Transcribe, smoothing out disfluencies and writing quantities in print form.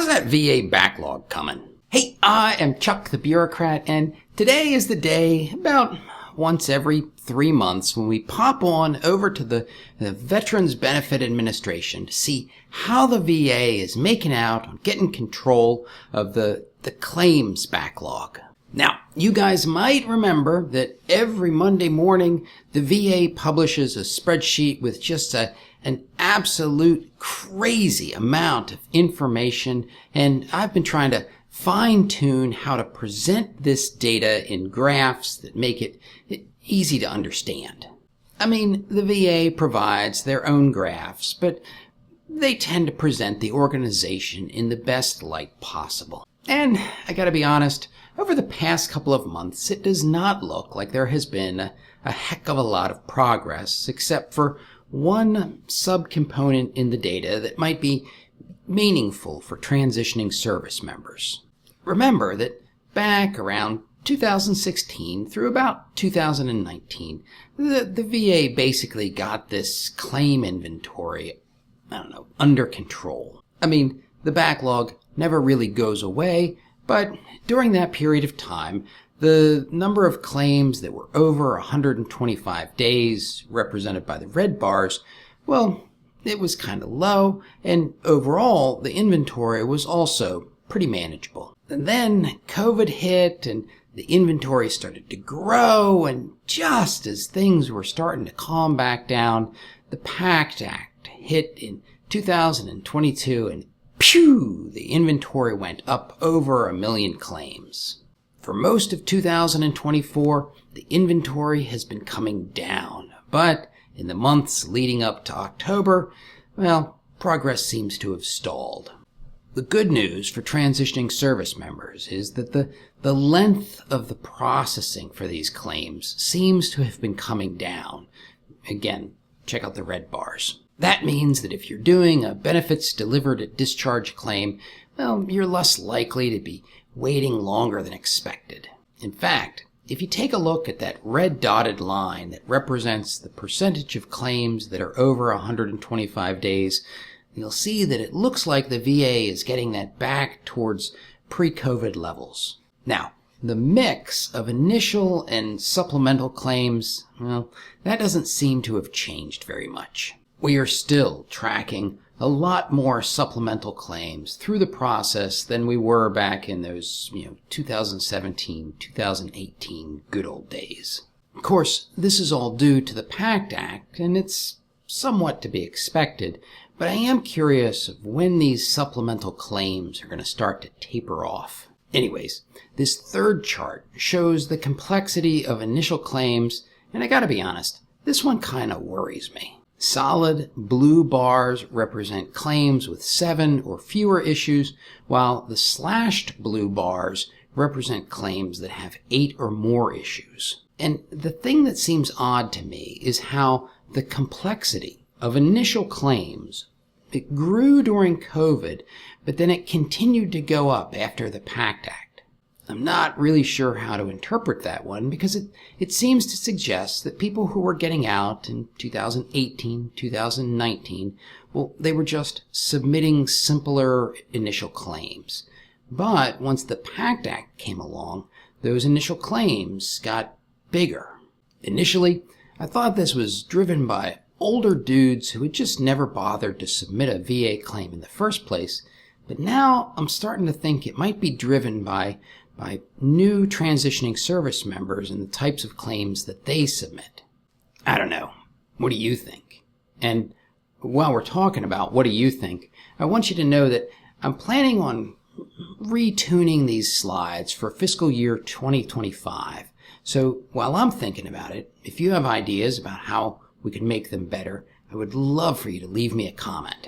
How's that VA backlog coming? Hey, I am Chuck the Bureaucrat, and today is the day, about once every 3 months, when we pop on over to the Veterans Benefit Administration to see how the VA is making out on getting control of the claims backlog. Now, you guys might remember that every Monday morning, the VA publishes a spreadsheet with just an absolute crazy amount of information, and I've been trying to fine-tune how to present this data in graphs that make it easy to understand. I mean, the VA provides their own graphs, but they tend to present the organization in the best light possible. And I gotta be honest, over the past couple of months, it does not look like there has been a heck of a lot of progress, except for one subcomponent in the data that might be meaningful for transitioning service members. Remember that back around 2016 through about 2019, the VA basically got this claim inventory, under control. I mean, the backlog never really goes away, but during that period of time, the number of claims that were over 125 days, represented by the red bars, well, it was kind of low, and overall, the inventory was also pretty manageable. And then COVID hit, and the inventory started to grow, and just as things were starting to calm back down, the PACT Act hit in 2022, and phew, the inventory went up over 1 million claims. For most of 2024, the inventory has been coming down, but in the months leading up to October, well, progress seems to have stalled. The good news for transitioning service members is that the length of the processing for these claims seems to have been coming down. Again, check out the red bars. That means that if you're doing a benefits delivered at discharge claim, well, you're less likely to be waiting longer than expected. In fact, if you take a look at that red dotted line that represents the percentage of claims that are over 125 days, you'll see that it looks like the VA is getting that back towards pre-COVID levels. Now, the mix of initial and supplemental claims, well, that doesn't seem to have changed very much. We are still tracking a lot more supplemental claims through the process than we were back in those, 2017, 2018 good old days. Of course, this is all due to the PACT Act, and it's somewhat to be expected, but I am curious of when these supplemental claims are going to start to taper off. Anyways, this third chart shows the complexity of initial claims, and I gotta be honest, this one kind of worries me. Solid blue bars represent claims with 7 or fewer issues, while the slashed blue bars represent claims that have 8 or more issues. And the thing that seems odd to me is how the complexity of initial claims, it grew during COVID, but then it continued to go up after the PACT Act. I'm not really sure how to interpret that one because it seems to suggest that people who were getting out in 2018, 2019, well, they were just submitting simpler initial claims. But once the PACT Act came along, those initial claims got bigger. Initially, I thought this was driven by older dudes who had just never bothered to submit a VA claim in the first place, but now I'm starting to think it might be driven by new transitioning service members and the types of claims that they submit. I don't know. What do you think? And while we're talking about what do you think, I want you to know that I'm planning on retuning these slides for fiscal year 2025. So while I'm thinking about it, if you have ideas about how we can make them better, I would love for you to leave me a comment.